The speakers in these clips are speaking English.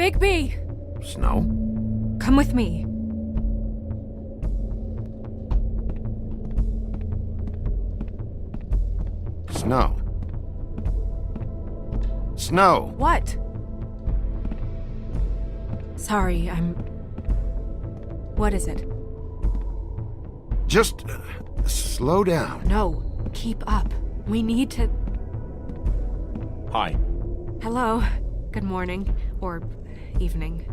Bigby! Snow? Come with me. Snow. Snow! What? Sorry, What is it? Just slow down. No, keep up. We need to... Hi. Hello. Good morning. Or evening.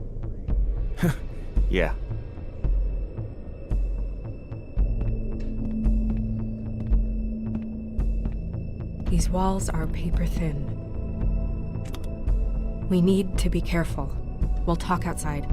Yeah. These walls are paper thin. We need to be careful. We'll talk outside.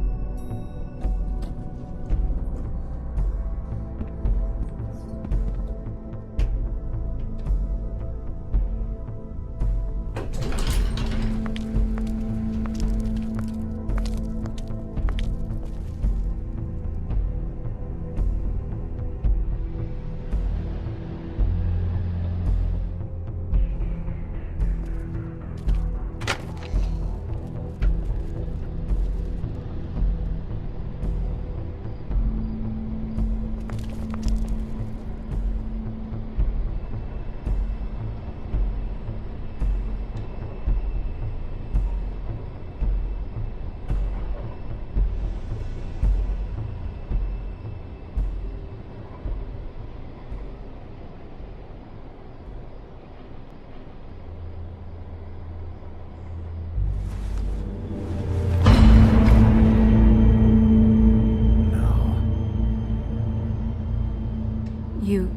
You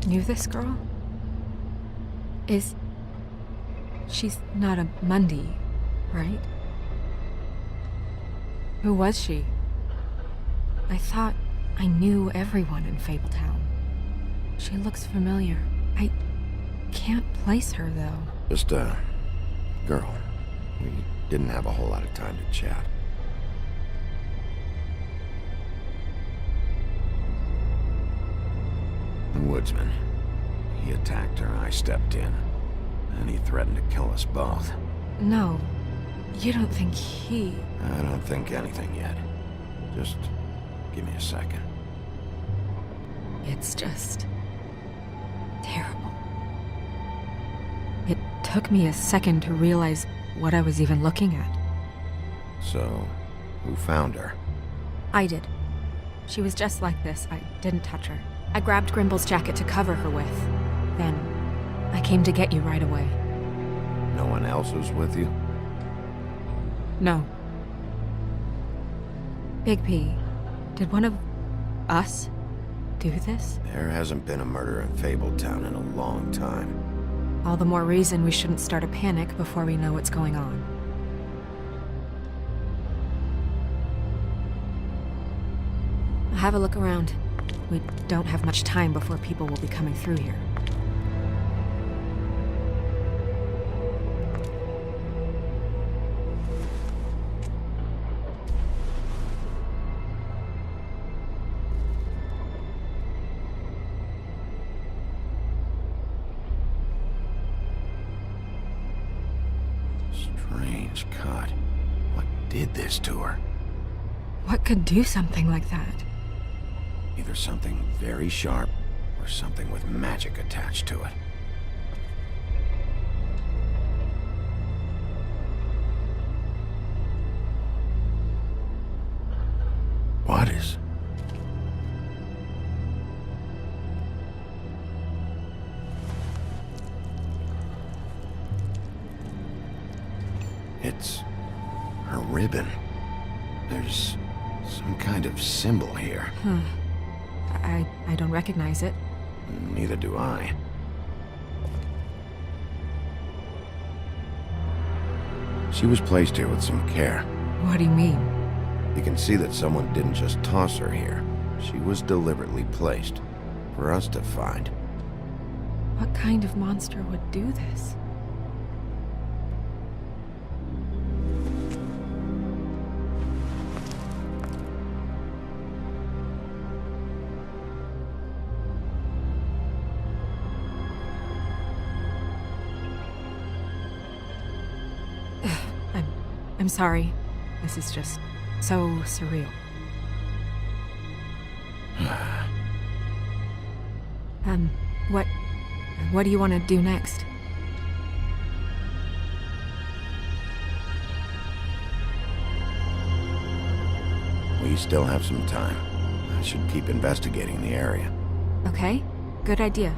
knew this girl? She's not a Mundy, right? Who was she? I thought I knew everyone in Fabletown. She looks familiar. I can't place her, though. Just a girl. We didn't have a whole lot of time to chat. The woodsman. He attacked her, I stepped in. And he threatened to kill us both. No, you don't think he... I don't think anything yet. Just give me a second. It's just... terrible. It took me a second to realize what I was even looking at. So, who found her? I did. She was just like this. I didn't touch her. I grabbed Grimble's jacket to cover her with. Then, I came to get you right away. No one else was with you? No. Bigby, did one of us do this? There hasn't been a murder in Fabletown in a long time. All the more reason we shouldn't start a panic before we know what's going on. Have a look around. We don't have much time before people will be coming through here. Strange cut. What did this to her? What could do something like that? Either something very sharp, or something with magic attached to it. What is... It's... her ribbon. There's some kind of symbol here. I don't recognize it. Neither do I. She was placed here with some care. What do you mean? You can see that someone didn't just toss her here. She was deliberately placed. For us to find. What kind of monster would do this? I'm sorry. This is just so surreal. What do you want to do next? We still have some time. I should keep investigating the area. Okay, good idea.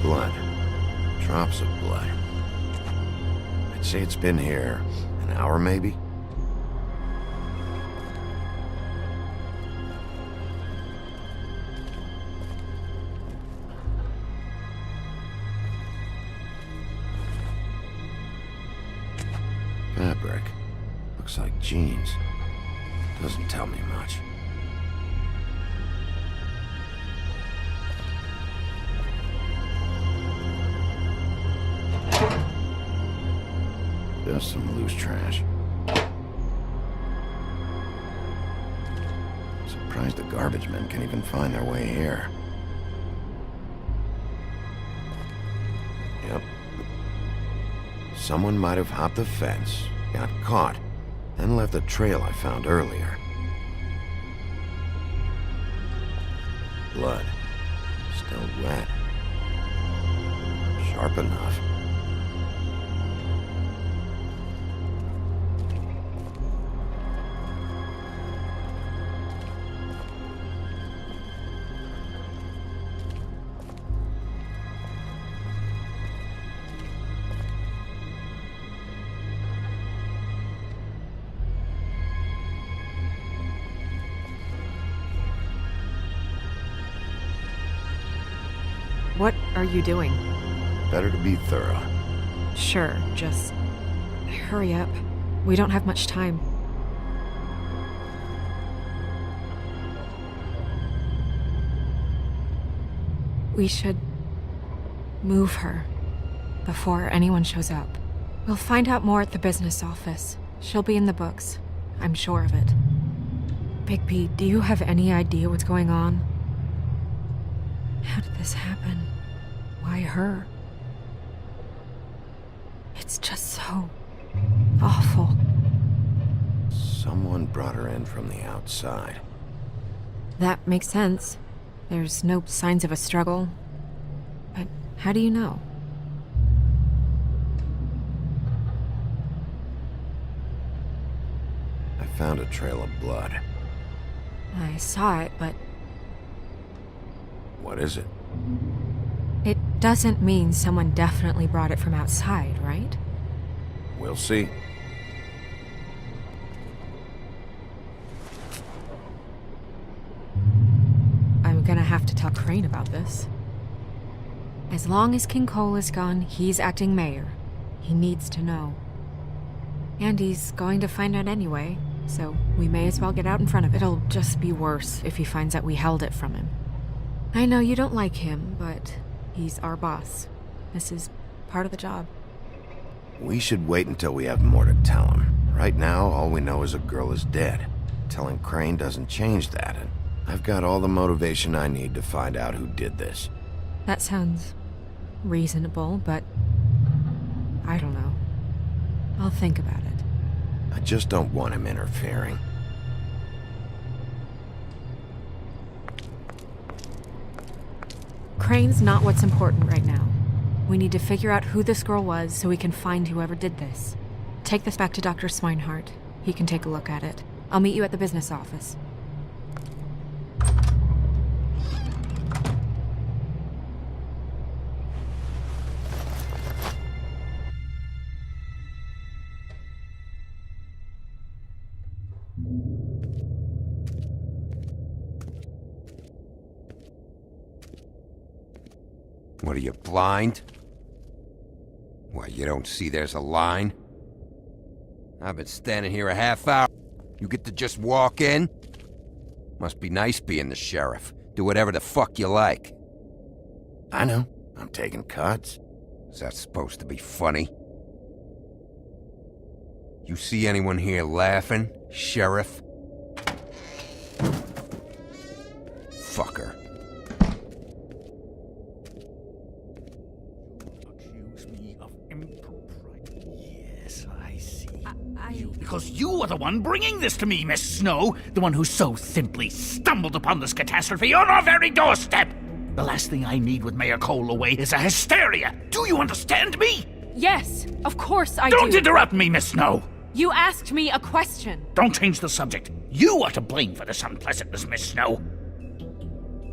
Blood. Drops of blood. I'd say it's been here an hour, maybe? Fabric. Looks like jeans. Doesn't tell me much. Just some loose trash. Surprised the garbage men can even find their way here. Yep. Someone might have hopped the fence, got caught, then left the trail I found earlier. Blood. Still wet. Sharp enough. What are you doing? Better to be thorough. Sure, just hurry up. We don't have much time. We should move her before anyone shows up. We'll find out more at the business office. She'll be in the books. I'm sure of it. Bigby, do you have any idea what's going on? How did this happen? Why her? It's just so awful. Someone brought her in from the outside. That makes sense. There's no signs of a struggle. But how do you know? I found a trail of blood. I saw it, but What is it? it doesn't mean someone definitely brought it from outside, right? We'll see. I'm gonna have to tell Crane about this. As long as King Cole is gone, he's acting mayor. He needs to know. And he's going to find out anyway, so we may as well get out in front of it. It'll just be worse if he finds out we held it from him. I know you don't like him, but he's our boss. This is part of the job. We should wait until we have more to tell him. Right now, all we know is a girl is dead. Telling Crane doesn't change that, and I've got all the motivation I need to find out who did this. That sounds reasonable, but I don't know. I'll think about it. I just don't want him interfering. Crane's not what's important right now. We need to figure out who this girl was so we can find whoever did this. Take this back to Dr. Swinehart. He can take a look at it. I'll meet you at the business office. What are you, blind? Why, you don't see there's a line? I've been standing here a half hour. You get to just walk in? Must be nice being the sheriff. Do whatever the fuck you like. I know. I'm taking cuts. Is that supposed to be funny? You see anyone here laughing, Sheriff? Fucker. Accuse me of impropriety. Yes, I see. I... Because you are the one bringing this to me, Miss Snow. The one who so simply stumbled upon this catastrophe on our very doorstep. The last thing I need with Mayor Cole away is a hysteria. Do you understand me? Yes, of course I Don't do. interrupt me, Miss Snow. You asked me a question. Don't change the subject. You are to blame for this unpleasantness, Miss Snow.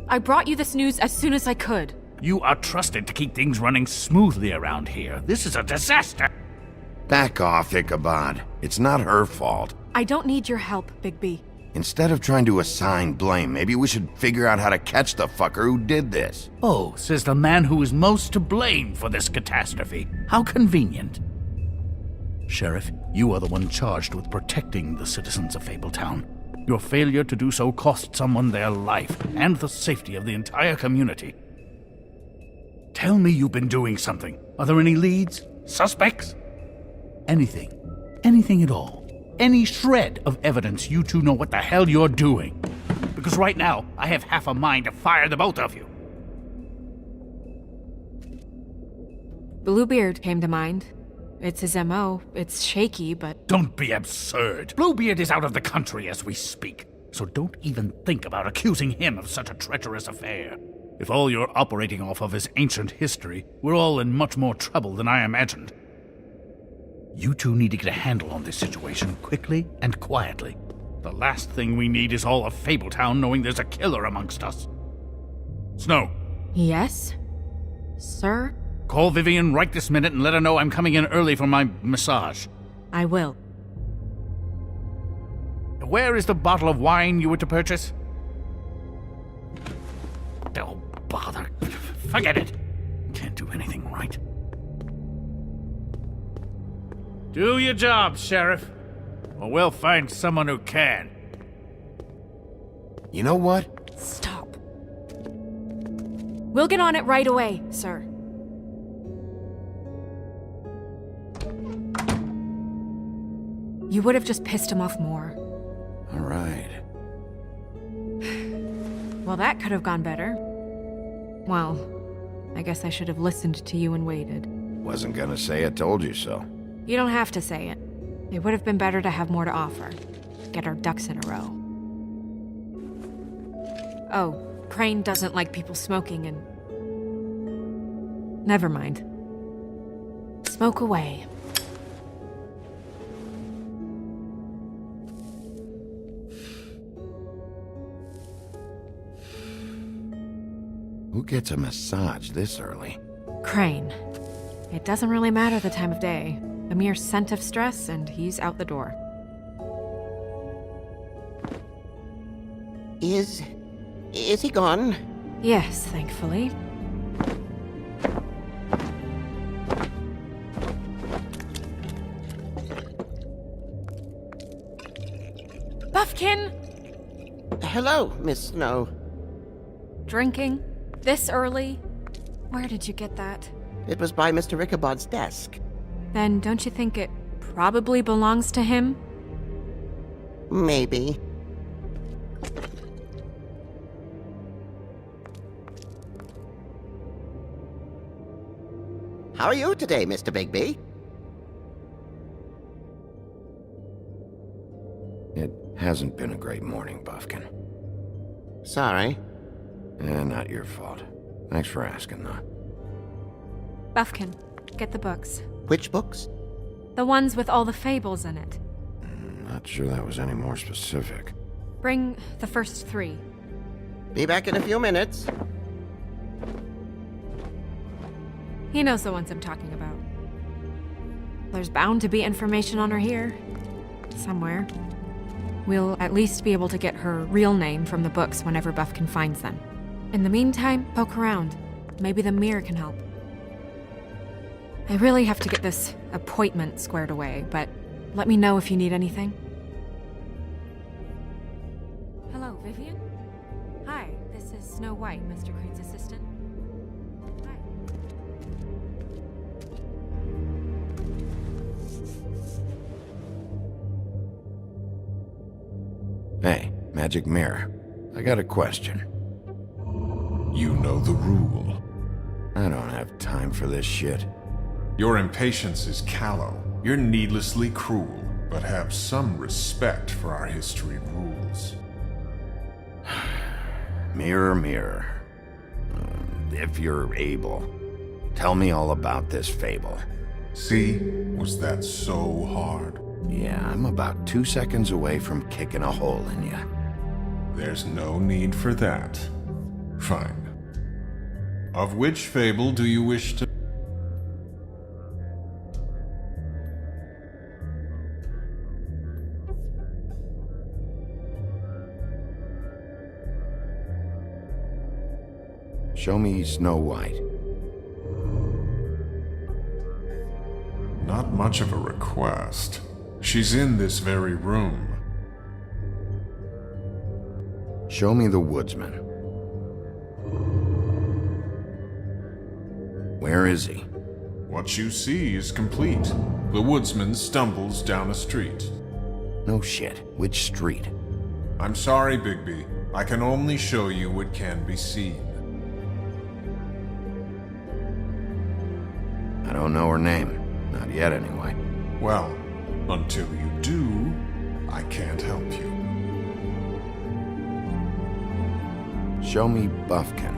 I brought you this news as soon as I could. You are trusted to keep things running smoothly around here. This is a disaster. Back off, Ichabod. It's not her fault. I don't need your help, Bigby. Instead of trying to assign blame, maybe we should figure out how to catch the fucker who did this. Oh, says the man who is most to blame for this catastrophe. How convenient. Sheriff, you are the one charged with protecting the citizens of Fabletown. Your failure to do so cost someone their life and the safety of the entire community. Tell me you've been doing something. Are there any leads? Suspects? Anything. Anything at all. Any shred of evidence you two know what the hell you're doing. Because right now, I have half a mind to fire the both of you. Bluebeard came to mind. It's his MO. It's shaky, but... Don't be absurd. Bluebeard is out of the country as we speak, so don't even think about accusing him of such a treacherous affair. If all you're operating off of is ancient history, we're all in much more trouble than I imagined. You two need to get a handle on this situation quickly and quietly. The last thing we need is all of Fabletown knowing there's a killer amongst us. Snow, Yes? Sir? call Vivian right this minute and let her know I'm coming in early for my massage. I will. Where is the bottle of wine you were to purchase? Oh, bother. Forget it. Can't do anything right. Do your job, Sheriff. Or we'll find someone who can. You know what? Stop. We'll get on it right away, sir. You would have just pissed him off more. All right. Well, that could have gone better. Well, I guess I should have listened to you and waited. Wasn't gonna say I told you so. You don't have to say it. It would have been better to have more to offer. Get our ducks in a row. Oh, Crane doesn't like people smoking and... Never mind. Smoke away. Who gets a massage this early? Crane. It doesn't really matter the time of day. A mere scent of stress and he's out the door. Is he gone? Yes, thankfully. Buffkin! Hello, Miss Snow. Drinking? This early? Where did you get that? It was by Mr. Ichabod's desk. Then don't you think it probably belongs to him? Maybe. How are you today, Mr. Bigby? It hasn't been a great morning, Buffkin. Sorry. Not your fault. Thanks for asking, though. Buffkin, get the books. Which books? The ones with all the fables in it. Not sure that was any more specific. Bring the first 3. Be back in a few minutes. He knows the ones I'm talking about. There's bound to be information on her here. Somewhere. We'll at least be able to get her real name from the books whenever Buffkin finds them. In the meantime, poke around. Maybe the mirror can help. I really have to get this appointment squared away, but let me know if you need anything. Hello, Vivian? Hi, this is Snow White, Mr. Crane's assistant. Hi. Hey, Magic Mirror. I got a question. You know the rule. I don't have time for this shit. Your impatience is callow. You're needlessly cruel, but have some respect for our history rules. Mirror, mirror. If you're able, tell me all about this fable. See? Was that so hard? Yeah, I'm about 2 seconds away from kicking a hole in you. There's no need for that. Fine. Of which fable do you wish to... Show me Snow White. Not much of a request. She's in this very room. Show me the woodsman. Where is he? What you see is complete. The woodsman stumbles down a street. No shit. Which street? I'm sorry, Bigby. I can only show you what can be seen. I don't know her name. Not yet, anyway. Well, until you do, I can't help you. Show me Buffkin.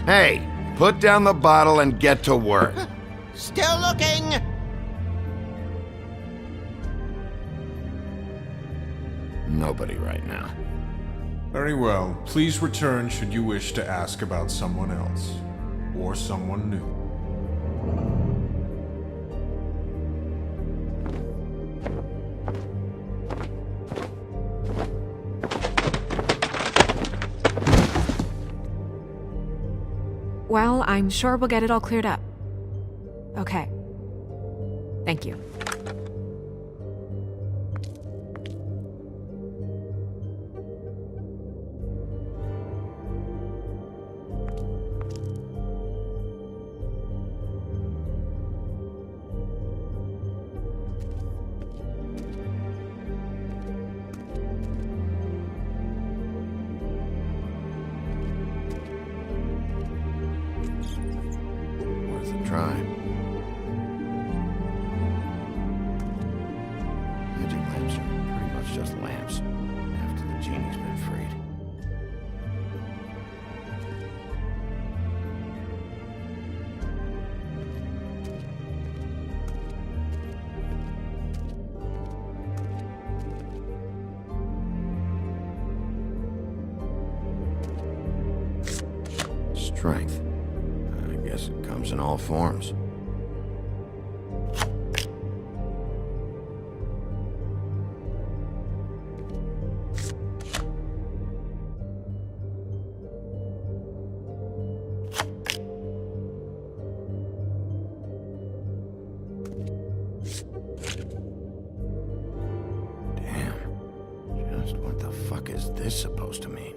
Hey! Put down the bottle and get to work. Still looking! Nobody right now. Very well. Please return should you wish to ask about someone else. Or someone new. Well, I'm sure we'll get it all cleared up. Okay. Thank you. Worth a try. Magic lamps are pretty much just lamps after the genie's been freed. Strength. I guess it comes in all forms. Damn. Just what the fuck is this supposed to mean?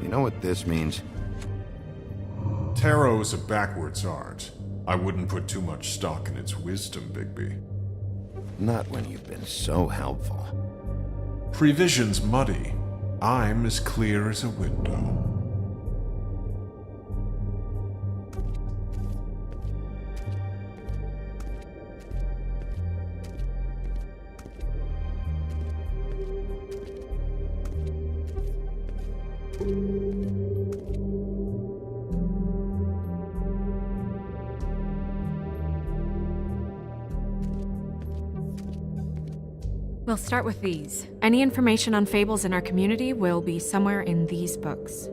You know what this means? Tarot is a backwards art. I wouldn't put too much stock in its wisdom, Bigby. Not when you've been so helpful. Prevision's muddy. I'm as clear as a window. We'll start with these. Any information on fables in our community will be somewhere in these books.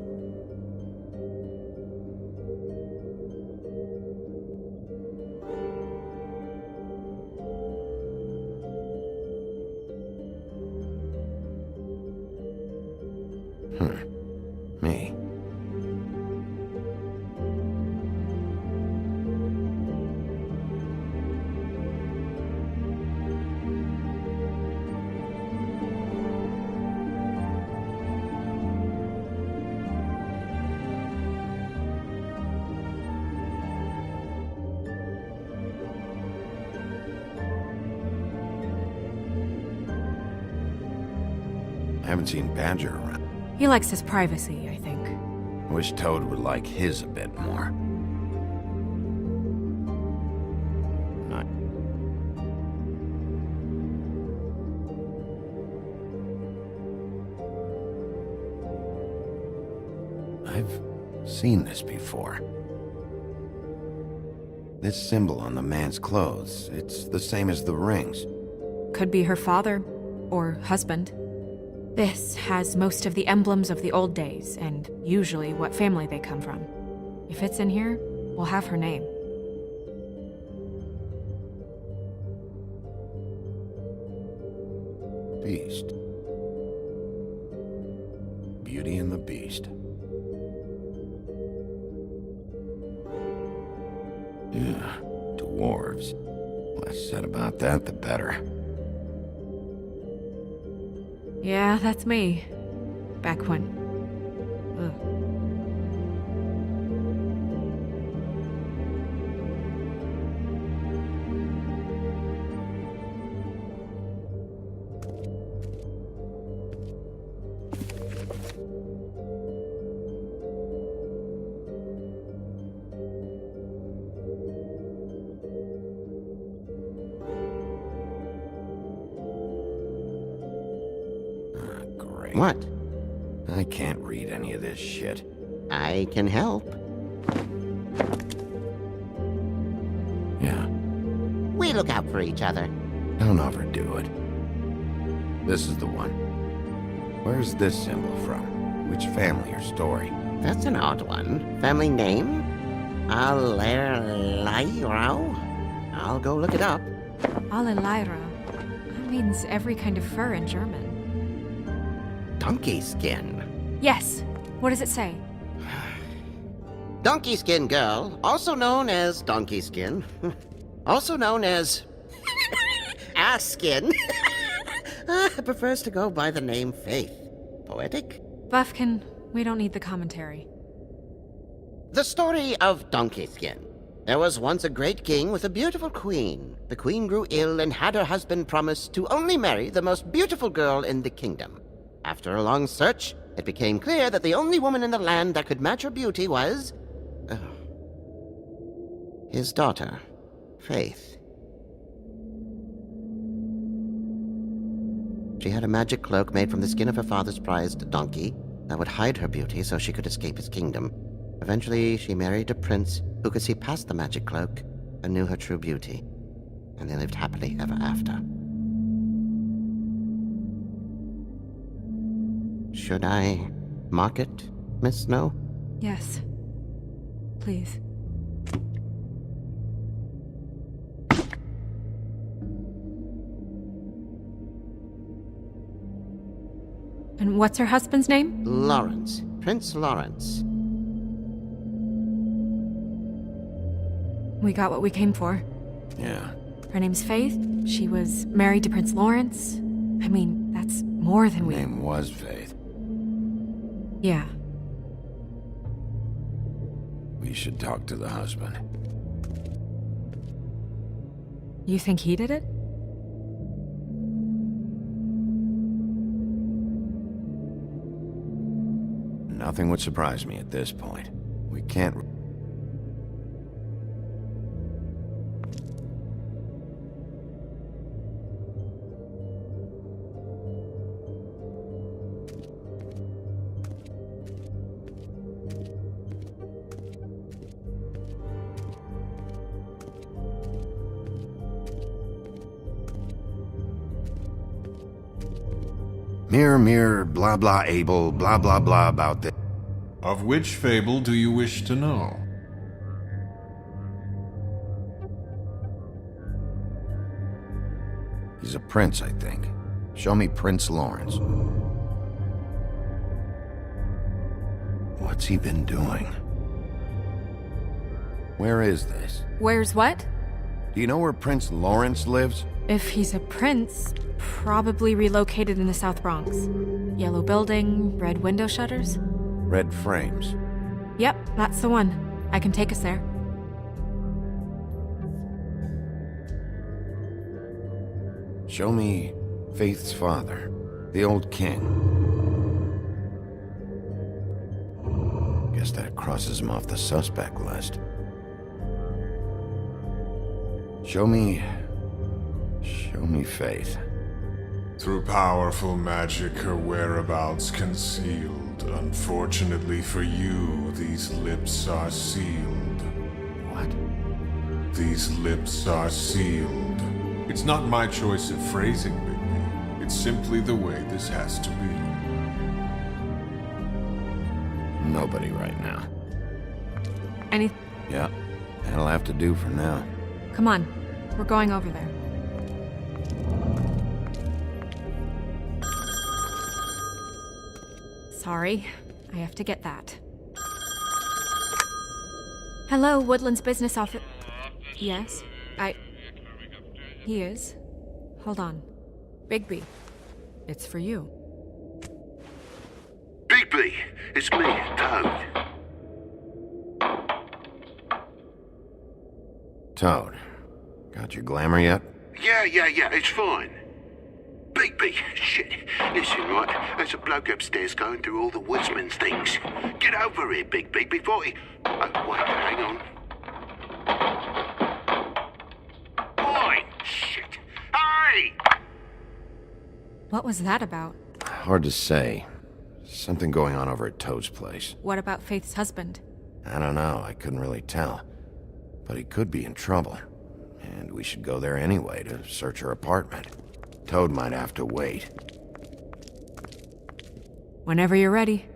I haven't seen Badger around. He likes his privacy, I think. Wish Toad would like his a bit more. I've seen this before. This symbol on the man's clothes, it's the same as the rings. Could be her father, or husband. This has most of the emblems of the old days, and usually what family they come from. If it's in here, we'll have her name. Beast. Beauty and the Beast. Yeah, dwarves. Less said about that, the better. Yeah, that's me. Back when. Ugh. Great. What? I can't read any of this shit. I can help. Yeah, We look out for each other. don't overdo it. This is the one. Where's this symbol from? Which family or story? That's an odd one. Family name? Alerairo? I'll go look it up. Alelaira. That means every kind of fur in German. Donkey skin. Yes. What does it say? Donkey skin girl, also known as donkey skin. Also known as ass skin. Prefers to go by the name Faith. Poetic? Buffkin, we don't need the commentary. The story of Donkey Skin. There was once a great king with a beautiful queen. The queen grew ill and had her husband promise to only marry the most beautiful girl in the kingdom. After a long search, it became clear that the only woman in the land that could match her beauty was... his daughter, Faith. She had a magic cloak made from the skin of her father's prized donkey that would hide her beauty so she could escape his kingdom. Eventually, she married a prince who could see past the magic cloak and knew her true beauty. And they lived happily ever after. Should I mark it, Miss Snow? Yes. Please. And what's her husband's name? Lawrence. Prince Lawrence. We got what we came for. Yeah. Her name's Faith. She was married to Prince Lawrence. I mean, that's more than we... Name was Faith. Yeah. We should talk to the husband. You think he did it? Nothing would surprise me at this point. We can't... Mirror, mirror, blah blah able, blah blah blah about this. Of which fable do you wish to know? He's a prince, I think. Show me Prince Lawrence. What's he been doing? Where is this? Where's what? Do you know where Prince Lawrence lives? If he's a prince, probably relocated in the South Bronx. Yellow building, red window shutters. Red frames. Yep, that's the one. I can take us there. Show me Faith's father. The old king. Guess that crosses him off the suspect list. Show me faith. Through powerful magic, her whereabouts concealed. Unfortunately for you, these lips are sealed. What? These lips are sealed. It's not my choice of phrasing, Bigby. It's simply the way this has to be. Nobody right now. Any... Yeah, that'll have to do for now. Come on. We're going over there. Sorry. I have to get that. Hello, Woodland's business office... Yes? He is. Hold on. Bigby. It's for you. Bigby, it's me, Toad. Toad, got your glamour yet? Yeah, it's fine. Bigby, shit. Listen, right, there's a bloke upstairs going through all the woodsman's things. Get over here, Bigby, before he... Oh, wait, hang on. Oi, shit. Hey! What was that about? Hard to say. Something going on over at Toad's place. What about Faith's husband? I don't know, I couldn't really tell. But he could be in trouble. And we should go there anyway to search her apartment. Toad might have to wait. Whenever you're ready.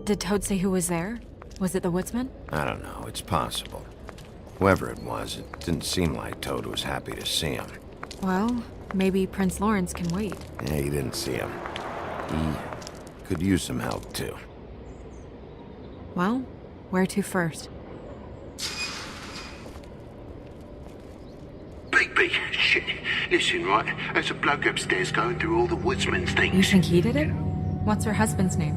Did Toad say who was there? Was it the woodsman? I don't know, it's possible. Whoever it was, it didn't seem like Toad was happy to see him. Well, maybe Prince Lawrence can wait. Yeah, he didn't see him. He could use some help, too. Well, where to first? Bigby, shit. Listen, right, there's a bloke upstairs going through all the woodsman's things. You think he did it? What's her husband's name?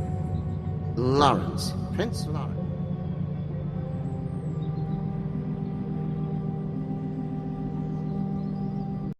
Lawrence. Prince Lawrence.